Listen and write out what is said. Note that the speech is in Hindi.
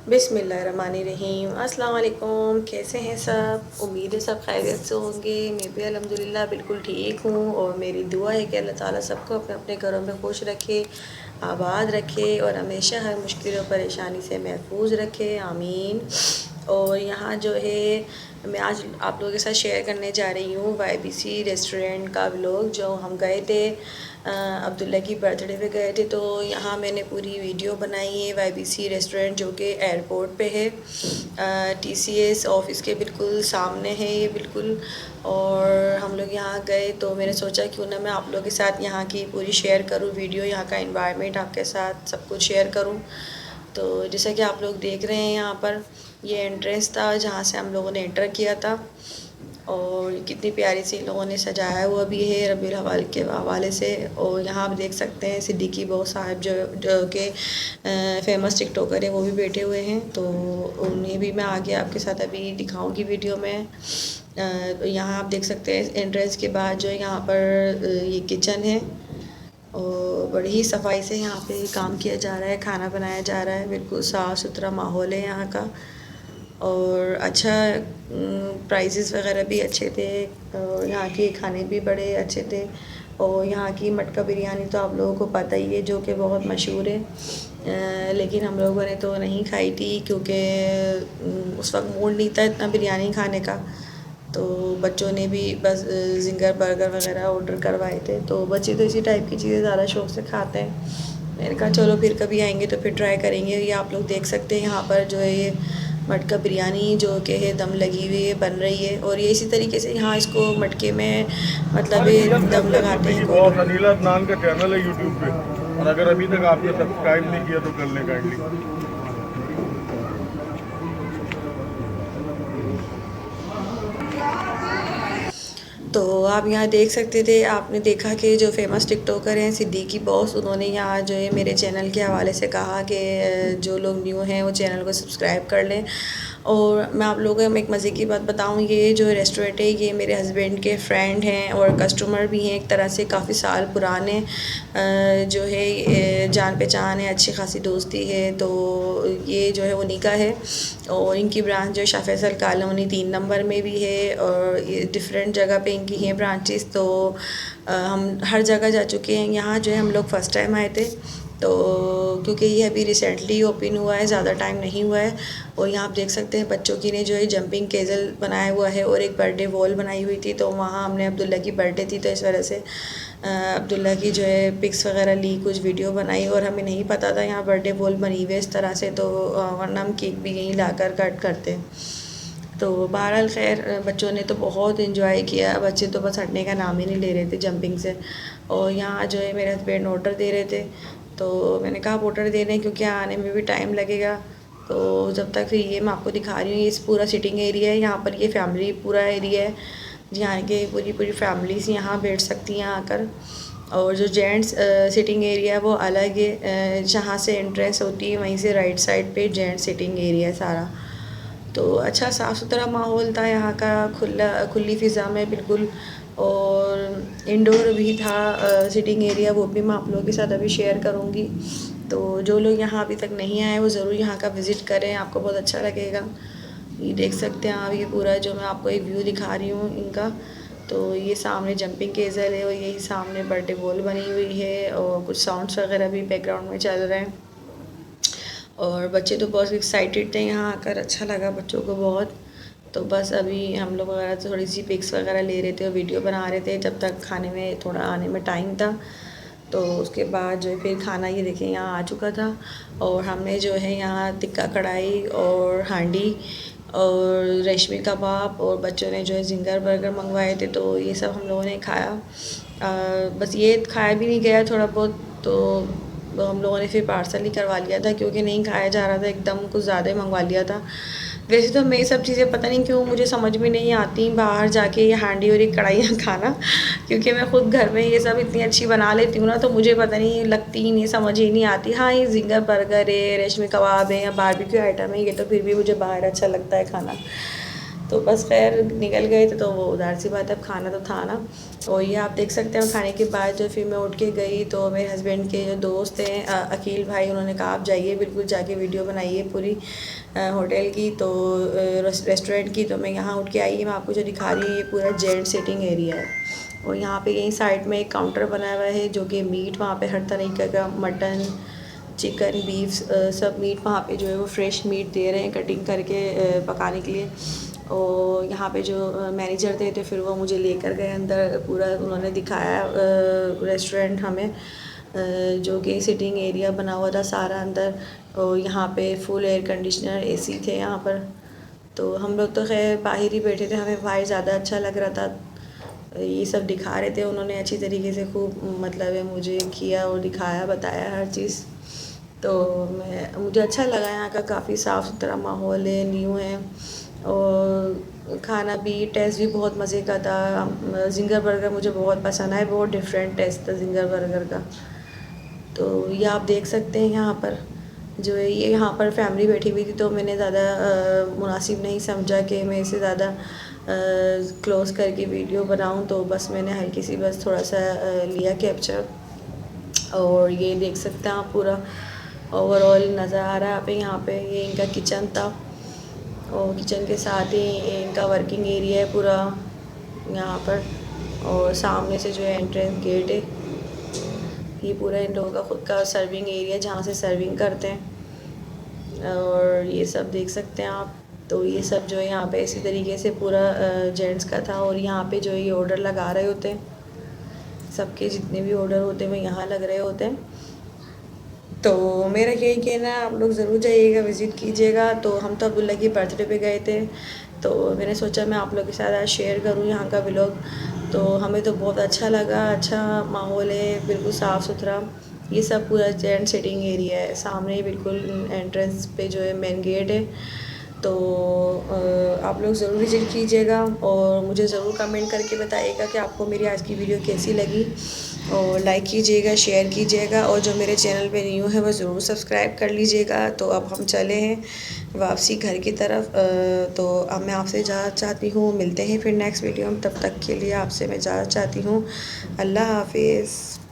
बिस्मिल्लाहिर्रहमानिर्रहीम। अस्सलाम वालेकुम। कैसे हैं सब? उम्मीद है सब खैरियत से होंगे। मैं भी अल्हम्दुलिल्लाह बिल्कुल ठीक हूँ और मेरी दुआ है कि अल्लाह ताला सबको अपने अपने घरों में खुश रखे, आबाद रखे और हमेशा हर मुश्किल और परेशानी से महफूज रखे, आमीन। और यहाँ जो है मैं आज आप लोगों के साथ शेयर करने जा रही हूँ YBC रेस्टोरेंट का व्लॉग। जो हम गए थे अब्दुल्ला की बर्थडे पे गए थे, तो यहाँ मैंने पूरी वीडियो बनाई है। YBC रेस्टोरेंट जो कि एयरपोर्ट पे है, TCS ऑफिस के बिल्कुल सामने है ये बिल्कुल। और हम लोग यहाँ गए तो मैंने सोचा क्यों ना मैं आप लोगों के साथ यहाँ की पूरी शेयर करूँ वीडियो, यहाँ का एनवायरनमेंट आपके साथ सब कुछ शेयर करूँ। तो जैसा कि आप लोग देख रहे हैं यहाँ पर ये एंट्रेंस था जहाँ से हम लोगों ने एंटर किया था। और कितनी प्यारी सी इन लोगों ने सजाया हुआ भी है रबीउल अव्वल के हवाले से। और यहाँ आप देख सकते हैं सिद्दीकी बहू साहब जो कि फेमस टिकटॉकर है, वो भी बैठे हुए हैं। तो उन्हें भी मैं आगे आपके साथ अभी दिखाऊंगी वीडियो में। तो यहाँ आप देख सकते हैं एंट्रेंस के बाद जो है यहाँ पर ये किचन है और बड़ी ही सफाई से यहाँ पे काम किया जा रहा है, खाना बनाया जा रहा है। बिल्कुल साफ़ सुथरा माहौल है यहाँ का और अच्छा प्राइसेस वगैरह भी अच्छे थे और यहाँ के खाने भी बड़े अच्छे थे। और यहाँ की मटका बिरयानी तो आप लोगों को पता ही है जो कि बहुत मशहूर है। लेकिन हम लोगों ने तो नहीं खाई थी क्योंकि उस वक्त मूड नहीं था इतना बिरयानी खाने का। तो बच्चों ने भी बस ज़िंगर बर्गर वगैरह ऑर्डर करवाए थे। तो बच्चे तो इसी टाइप की चीज़ें ज़्यादा शौक़ से खाते हैं। मैंने कहा चलो फिर कभी आएंगे तो फिर ट्राई करेंगे। ये आप लोग देख सकते हैं यहाँ पर जो है ये मटका बिरयानी जो कि है दम लगी हुई है, बन रही है। और ये इसी तरीके से यहाँ इसको मटके में मतलब ये दम लगाते हैं। बॉस अनिल अदनान का चैनल है यूट्यूब पे, और अगर अभी तक आपने सब्सक्राइब नहीं किया तो कर लें काइंडली। तो आप यहाँ देख सकते थे, आपने देखा कि जो फेमस टिकटॉकर हैं सिद्दीकी बॉस, उन्होंने यहाँ जो है मेरे चैनल के हवाले से कहा कि जो लोग न्यू हैं वो चैनल को सब्सक्राइब कर लें। और मैं आप लोगों को एक मज़े की बात बताऊँ, ये जो रेस्टोरेंट है ये मेरे हस्बैंड के फ्रेंड हैं और कस्टमर भी हैं एक तरह से, काफ़ी साल पुराने जो है जान पहचान है, अच्छी खासी दोस्ती है। तो ये जो है उन्हीं का है और इनकी ब्रांच जो शाह फैसल कॉलोनी 3 नंबर में भी है और ये डिफरेंट जगह पे इनकी हैं ब्रांचेस। तो हम हर जगह जा चुके हैं। यहाँ जो है हम लोग फ़र्स्ट टाइम आए थे, तो क्योंकि ये अभी रिसेंटली ओपन हुआ है, ज़्यादा टाइम नहीं हुआ है। और यहाँ आप देख सकते हैं बच्चों की ने जो है जंपिंग केजल बनाया हुआ है और एक बर्थडे वॉल बनाई हुई थी। तो वहाँ हमने अब्दुल्ला की बर्थडे थी तो इस वजह से अब्दुल्ला की जो है पिक्स वगैरह ली, कुछ वीडियो बनाई। और हमें नहीं पता था यहाँ बर्थडे वॉल बनी हुई है इस तरह से, तो वरना हम केक भी यहीं लाकर कट करते। तो बहरहाल खैर बच्चों ने तो बहुत इन्जॉय किया, बच्चे तो बस हटने का नाम ही नहीं ले रहे थे जंपिंग से। और यहाँ जो है मेरे हस्बैंड ऑर्डर दे रहे थे, तो मैंने कहा आप ऑर्डर दे रहे हैं क्योंकि आने में भी टाइम लगेगा। तो जब तक फिर ये मैं आपको दिखा रही हूँ, ये पूरा सिटिंग एरिया है। यहाँ पर ये फैमिली पूरा एरिया है जहाँ के पूरी पूरी फैमिलीज़ यहाँ बैठ सकती हैं आकर। और जो जेंट्स सिटिंग एरिया है वो अलग है, जहाँ से एंट्रेंस होती है वहीं से राइट साइड पे जेंट्स सिटिंग एरिया है सारा। तो अच्छा साफ़ सुथरा माहौल था यहाँ का, खुली फ़िज़ा में बिल्कुल। और इंडोर भी था सिटिंग एरिया, वो भी मैं आप लोगों के साथ अभी शेयर करूँगी। तो जो लोग यहाँ अभी तक नहीं आए वो ज़रूर यहाँ का विज़िट करें, आपको बहुत अच्छा लगेगा। ये देख सकते हैं आप, ये पूरा जो मैं आपको एक व्यू दिखा रही हूँ इनका। तो ये सामने जंपिंग केजल है और यही सामने बर्थडे बॉल बनी हुई है और कुछ साउंड्स वगैरह भी बैकग्राउंड में चल रहे हैं। और बच्चे तो बहुत एक्साइटेड थे यहाँ आकर, अच्छा लगा बच्चों को बहुत। तो बस अभी हम लोग वगैरह तो थोड़ी सी पिक्स वगैरह ले रहे थे और वीडियो बना रहे थे जब तक खाने में थोड़ा आने में टाइम था। तो उसके बाद जो है फिर खाना ये देखिए यहाँ आ चुका था और हमने जो है यहाँ टिक्का कढ़ाई और हांडी और रेशमी कबाब और बच्चों ने जो है ज़िंगर बर्गर मंगवाए थे, तो ये सब हम लोगों ने खाया। बस ये खाया भी नहीं गया थोड़ा बहुत, तो हम लोगों ने फिर पार्सल ही करवा लिया था क्योंकि नहीं खाया जा रहा था, एकदम कुछ ज़्यादा ही मंगवा लिया था। वैसे तो मैं ये सब चीज़ें पता नहीं क्यों मुझे समझ में नहीं आती बाहर जाके ये हांडी और ये कढ़ाइयाँ खाना, क्योंकि मैं ख़ुद घर में ये सब इतनी अच्छी बना लेती हूँ ना, तो मुझे पता नहीं लगती ही नहीं, समझ ही नहीं आती। हाँ ये ज़िंगर बर्गर है, रेशमी कबाब है या बारबेक्यू आइटम है, ये तो फिर भी मुझे बाहर अच्छा लगता है खाना। तो बस खैर निकल गए थे, तो वो उधार सी बात है, अब खाना तो था ना। और ये आप देख सकते हैं खाने के बाद जो फिर मैं उठ के गई, तो मेरे हस्बैंड के जो दोस्त हैं अकील भाई, उन्होंने कहा आप जाइए बिल्कुल, जाके वीडियो बनाइए पूरी होटल की, तो रेस्टोरेंट की। तो मैं यहाँ उठ के आई, मैं आपको जो दिखा रही हूँ ये पूरा जेंट सिटिंग एरिया है। और यहाँ पे यहीं साइड में एक काउंटर बना हुआ है जो कि मीट, वहाँ पे हर तरीके का मटन, चिकन, बीफ, सब मीट वहाँ पे जो है वो फ्रेश मीट दे रहे हैं कटिंग करके पकाने के लिए। और यहाँ पे जो मैनेजर थे तो फिर वो मुझे लेकर गए अंदर, पूरा उन्होंने दिखाया रेस्टोरेंट हमें, जो कि सिटिंग एरिया बना हुआ था सारा अंदर। और यहाँ पे फुल एयर कंडीशनर, एसी थे यहाँ पर। तो हम लोग तो खैर बाहर ही बैठे थे, हमें बाहर ज़्यादा अच्छा लग रहा था। ये सब दिखा रहे थे उन्होंने अच्छी तरीके से, खूब मतलब है मुझे किया और दिखाया, बताया हर चीज़। तो मुझे अच्छा लगा, यहाँ का काफ़ी साफ़ सुथरा माहौल है, न्यू है। और खाना भी, टेस्ट भी बहुत मज़े का था। जिंगर बर्गर मुझे बहुत पसंद आया, बहुत डिफरेंट टेस्ट था जिंगर बर्गर का। तो ये आप देख सकते हैं यहाँ पर जो है, ये यहाँ पर फैमिली बैठी हुई थी, तो मैंने ज़्यादा मुनासिब नहीं समझा कि मैं इसे ज़्यादा क्लोज़ करके वीडियो बनाऊँ, तो बस मैंने हल्की सी बस थोड़ा सा लिया कैप्चर। और ये देख सकते हैं आप पूरा ओवरऑल नज़र आ रहा है आप यहाँ पे, ये इनका किचन था। और किचन के साथ ही इनका वर्किंग एरिया है पूरा यहाँ पर। और सामने से जो है एंट्रेंस गेट है, ये पूरा इन लोगों का खुद का सर्विंग एरिया जहाँ से सर्विंग करते हैं। और ये सब देख सकते हैं आप। तो ये सब जो है यहाँ पे इसी तरीके से पूरा जेंट्स का था। और यहाँ पे जो ये ऑर्डर लगा रहे होते हैं, सबके जितने भी ऑर्डर होते हैं वो यहाँ लग रहे होते हैं। तो मेरा यही कहना है, आप लोग ज़रूर जाइएगा, विज़िट कीजिएगा। तो हम तो अब्दुल्ला की बर्थडे पे गए थे, तो मैंने सोचा मैं आप लोग के साथ आज शेयर करूँ यहाँ का व्लॉग। तो हमें तो बहुत अच्छा लगा, अच्छा माहौल है, बिल्कुल साफ़ सुथरा। ये सब पूरा जेंट सिटिंग एरिया है, सामने ही बिल्कुल एंट्रेंस पे जो है मेन गेट है। तो आप लोग ज़रूर विज़िट कीजिएगा और मुझे ज़रूर कमेंट करके बताइएगा कि आपको मेरी आज की वीडियो कैसी लगी। और लाइक कीजिएगा, शेयर कीजिएगा, और जो मेरे चैनल पे न्यू है वो ज़रूर सब्सक्राइब कर लीजिएगा। तो अब हम चले हैं वापसी घर की तरफ। तो अब मैं आपसे इजाज़त चाहती हूँ, मिलते हैं फिर नेक्स्ट वीडियो में। तब तक के लिए आपसे मैं इजाज़त चाहती हूँ। अल्लाह हाफिज़।